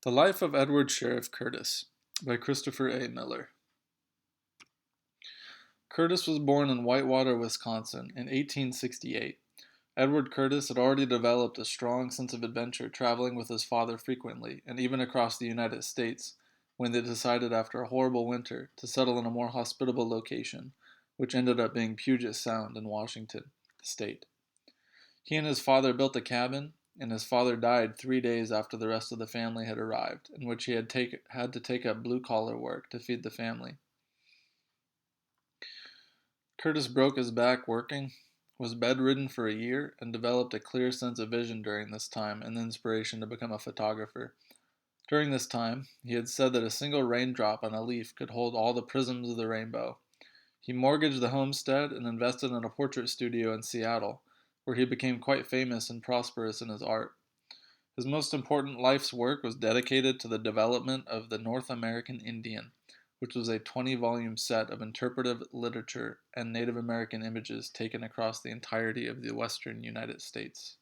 The Life of Edward Sheriff Curtis by Christopher A. Miller. Curtis was born in Whitewater, Wisconsin in 1868. Edward Curtis had already developed a strong sense of adventure traveling with his father frequently, and even across the United States, when they decided after a horrible winter to settle in a more hospitable location, which ended up being Puget Sound in Washington state. He and his father built a cabin, and his father died 3 days after the rest of the family had arrived, in which he had to take up blue-collar work to feed the family. Curtis broke his back working, was bedridden for a year, and developed a clear sense of vision during this time and the inspiration to become a photographer. During this time, he had said that a single raindrop on a leaf could hold all the prisms of the rainbow. He mortgaged the homestead and invested in a portrait studio in Seattle, where he became quite famous and prosperous in his art. His most important life's work was dedicated to the development of the North American Indian, which was a 20-volume set of interpretive literature and Native American images taken across the entirety of the western United States.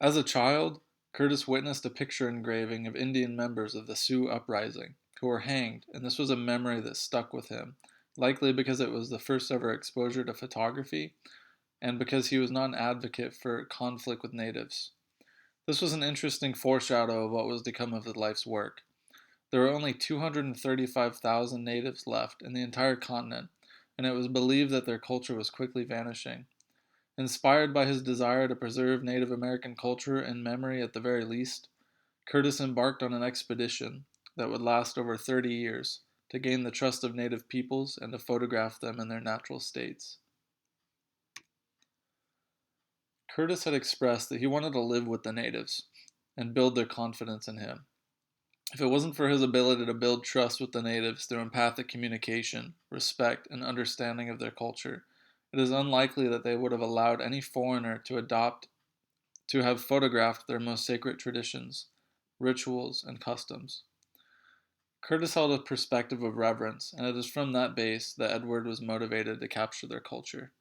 As a child, Curtis witnessed a picture engraving of Indian members of the Sioux Uprising, who were hanged, and this was a memory that stuck with him, likely because it was the first ever exposure to photography, and because he was not an advocate for conflict with natives. This was an interesting foreshadow of what was to come of his life's work. There were only 235,000 natives left in the entire continent, and it was believed that their culture was quickly vanishing. Inspired by his desire to preserve Native American culture and memory at the very least, Curtis embarked on an expedition that would last over 30 years to gain the trust of Native peoples and to photograph them in their natural states. Curtis had expressed that he wanted to live with the natives and build their confidence in him. If it wasn't for his ability to build trust with the natives through empathic communication, respect, and understanding of their culture, it is unlikely that they would have allowed any foreigner to have photographed their most sacred traditions, rituals, and customs. Curtis held a perspective of reverence, and it is from that base that Edward was motivated to capture their culture.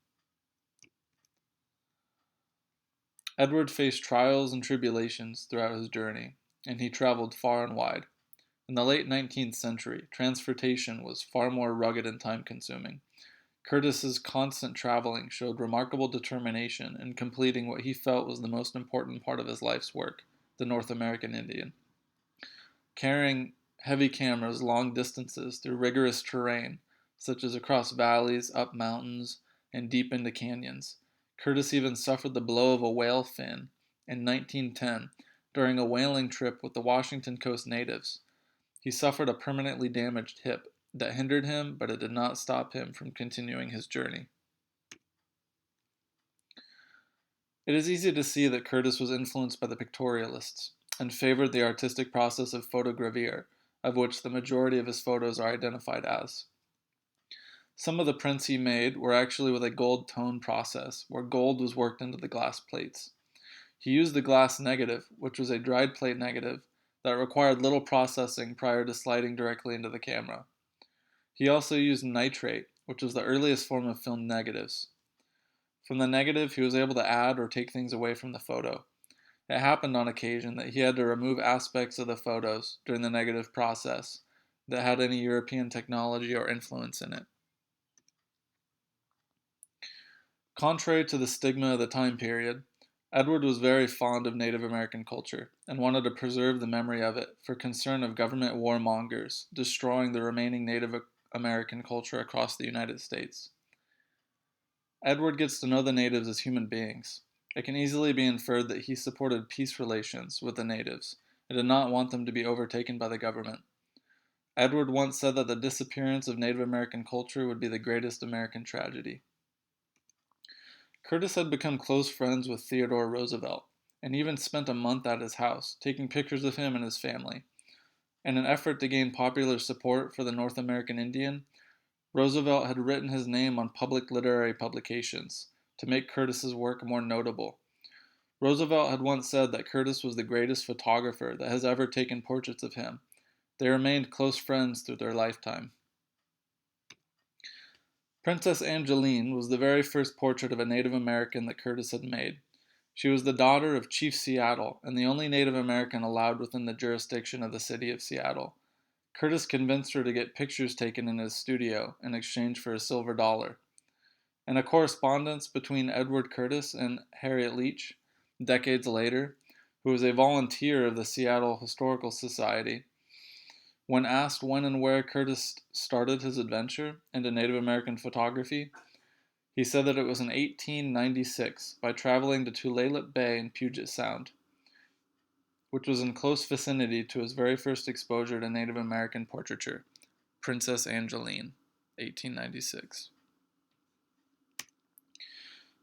Edward faced trials and tribulations throughout his journey, and he traveled far and wide. In the late 19th century, transportation was far more rugged and time-consuming. Curtis's constant traveling showed remarkable determination in completing what he felt was the most important part of his life's work, the North American Indian. Carrying heavy cameras long distances through rigorous terrain, such as across valleys, up mountains, and deep into canyons, Curtis even suffered the blow of a whale fin in 1910 during a whaling trip with the Washington Coast natives. He suffered a permanently damaged hip that hindered him, but it did not stop him from continuing his journey. It is easy to see that Curtis was influenced by the pictorialists and favored the artistic process of photogravure, of which the majority of his photos are identified as. Some of the prints he made were actually with a gold tone process, where gold was worked into the glass plates. He used the glass negative, which was a dried plate negative that required little processing prior to sliding directly into the camera. He also used nitrate, which was the earliest form of film negatives. From the negative, he was able to add or take things away from the photo. It happened on occasion that he had to remove aspects of the photos during the negative process that had any European technology or influence in it. Contrary to the stigma of the time period, Edward was very fond of Native American culture and wanted to preserve the memory of it for concern of government warmongers destroying the remaining Native American culture across the United States. Edward gets to know the natives as human beings. It can easily be inferred that he supported peace relations with the natives and did not want them to be overtaken by the government. Edward once said that the disappearance of Native American culture would be the greatest American tragedy. Curtis had become close friends with Theodore Roosevelt, and even spent a month at his house, taking pictures of him and his family. In an effort to gain popular support for the North American Indian, Roosevelt had written his name on public literary publications to make Curtis's work more notable. Roosevelt had once said that Curtis was the greatest photographer that has ever taken portraits of him. They remained close friends through their lifetime. Princess Angeline was the very first portrait of a Native American that Curtis had made. She was the daughter of Chief Seattle and the only Native American allowed within the jurisdiction of the city of Seattle. Curtis convinced her to get pictures taken in his studio in exchange for a silver dollar. In a correspondence between Edward Curtis and Harriet Leach, decades later, who was a volunteer of the Seattle Historical Society, when asked when and where Curtis started his adventure into Native American photography, he said that it was in 1896 by traveling to Tulalip Bay in Puget Sound, which was in close vicinity to his very first exposure to Native American portraiture, Princess Angeline, 1896.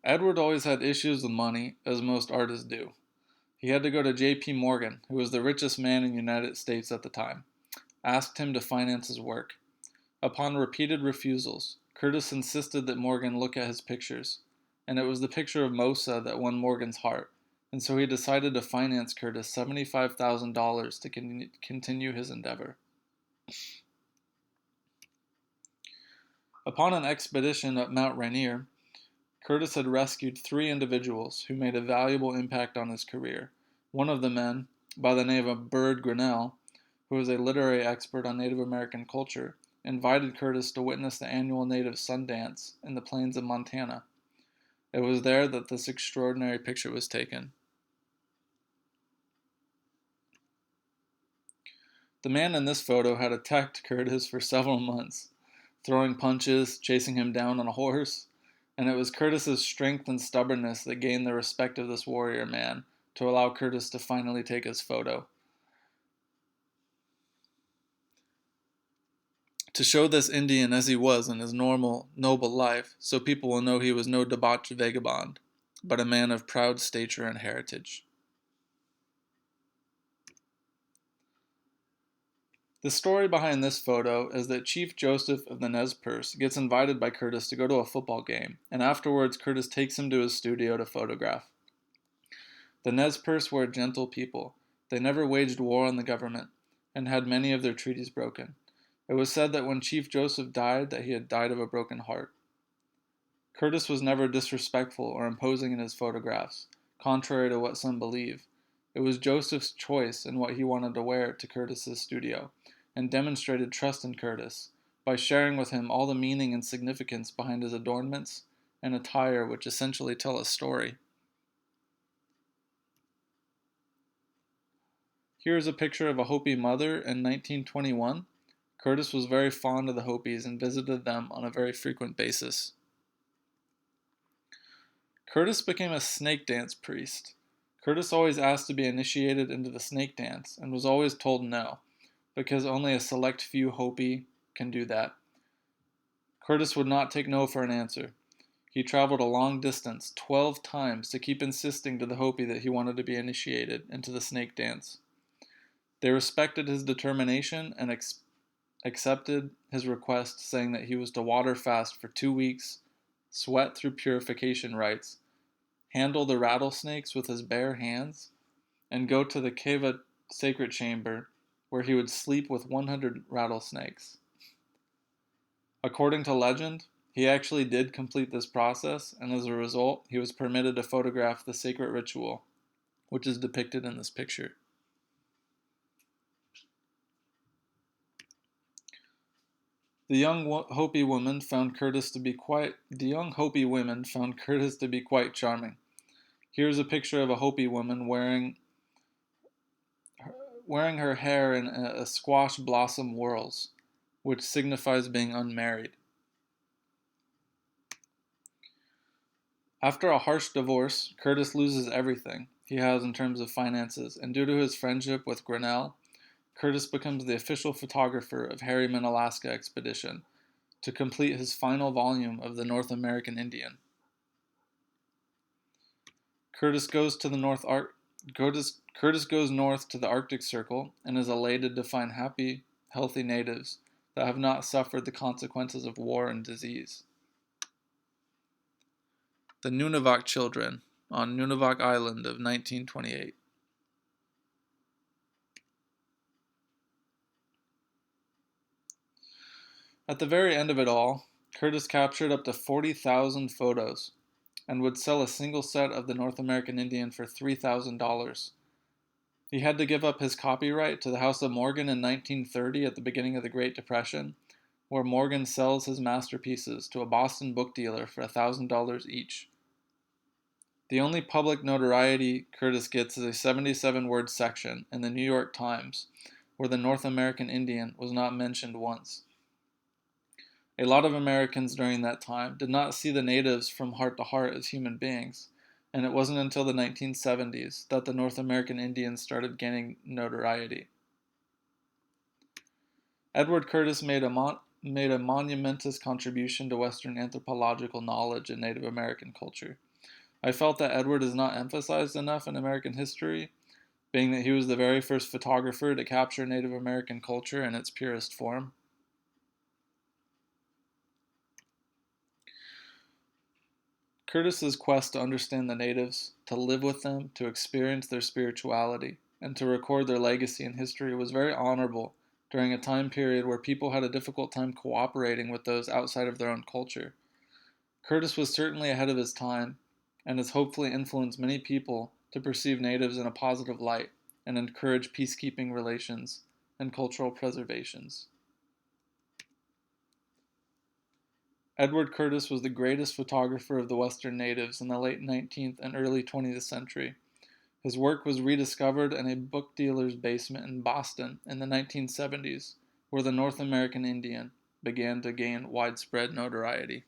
Edward always had issues with money, as most artists do. He had to go to J.P. Morgan, who was the richest man in the United States at the time, asked him to finance his work. Upon repeated refusals, Curtis insisted that Morgan look at his pictures, and it was the picture of Mosa that won Morgan's heart, and so he decided to finance Curtis $75,000 to continue his endeavor. Upon an expedition up Mount Rainier, Curtis had rescued 3 individuals who made a valuable impact on his career. One of the men, by the name of Bird Grinnell, who was a literary expert on Native American culture, invited Curtis to witness the annual Native Sundance in the plains of Montana. It was there that this extraordinary picture was taken. The man in this photo had attacked Curtis for several months, throwing punches, chasing him down on a horse, and it was Curtis's strength and stubbornness that gained the respect of this warrior man to allow Curtis to finally take his photo. To show this Indian as he was in his normal, noble life, so people will know he was no debauched vagabond, but a man of proud stature and heritage. The story behind this photo is that Chief Joseph of the Nez Perce gets invited by Curtis to go to a football game, and afterwards Curtis takes him to his studio to photograph. The Nez Perce were a gentle people. They never waged war on the government, and had many of their treaties broken. It was said that when Chief Joseph died, that he had died of a broken heart. Curtis was never disrespectful or imposing in his photographs, contrary to what some believe. It was Joseph's choice in what he wanted to wear to Curtis's studio, and demonstrated trust in Curtis by sharing with him all the meaning and significance behind his adornments and attire, which essentially tell a story. Here is a picture of a Hopi mother in 1921. Curtis was very fond of the Hopis and visited them on a very frequent basis. Curtis became a snake dance priest. Curtis always asked to be initiated into the snake dance and was always told no, because only a select few Hopi can do that. Curtis would not take no for an answer. He traveled a long distance, 12 times, to keep insisting to the Hopi that he wanted to be initiated into the snake dance. They respected his determination and accepted his request, saying that he was to water fast for 2 weeks, sweat through purification rites, handle the rattlesnakes with his bare hands, and go to the Keva sacred chamber, where he would sleep with 100 rattlesnakes. According to legend, he actually did complete this process, and as a result, he was permitted to photograph the sacred ritual, which is depicted in this picture. The young Hopi women found Curtis to be quite charming. Here's a picture of a Hopi woman wearing her hair in a squash blossom whorls, which signifies being unmarried. After a harsh divorce, Curtis loses everything he has in terms of finances, and due to his friendship with Grinnell, Curtis becomes the official photographer of Harriman, Alaska expedition to complete his final volume of the North American Indian. Curtis goes north to the Arctic Circle and is elated to find happy, healthy natives that have not suffered the consequences of war and disease. The Nunavak Children on Nunavak Island of 1928. At the very end of it all, Curtis captured up to 40,000 photos, and would sell a single set of the North American Indian for $3,000. He had to give up his copyright to the House of Morgan in 1930 at the beginning of the Great Depression, where Morgan sells his masterpieces to a Boston book dealer for $1,000 each. The only public notoriety Curtis gets is a 77-word section in the New York Times, where the North American Indian was not mentioned once. A lot of Americans during that time did not see the natives from heart to heart as human beings, and it wasn't until the 1970s that the North American Indians started gaining notoriety. Edward Curtis made a monumentous contribution to Western anthropological knowledge in Native American culture. I felt that Edward is not emphasized enough in American history, being that he was the very first photographer to capture Native American culture in its purest form. Curtis's quest to understand the natives, to live with them, to experience their spirituality, and to record their legacy in history was very honorable during a time period where people had a difficult time cooperating with those outside of their own culture. Curtis was certainly ahead of his time, and has hopefully influenced many people to perceive natives in a positive light and encourage peacekeeping relations and cultural preservations. Edward Curtis was the greatest photographer of the Western natives in the late 19th and early 20th century. His work was rediscovered in a book dealer's basement in Boston in the 1970s, where the North American Indian began to gain widespread notoriety.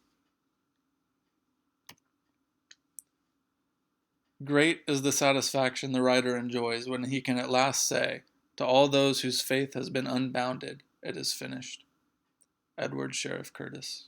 Great is the satisfaction the writer enjoys when he can at last say, "To all those whose faith has been unbounded, it is finished." Edward Sheriff Curtis.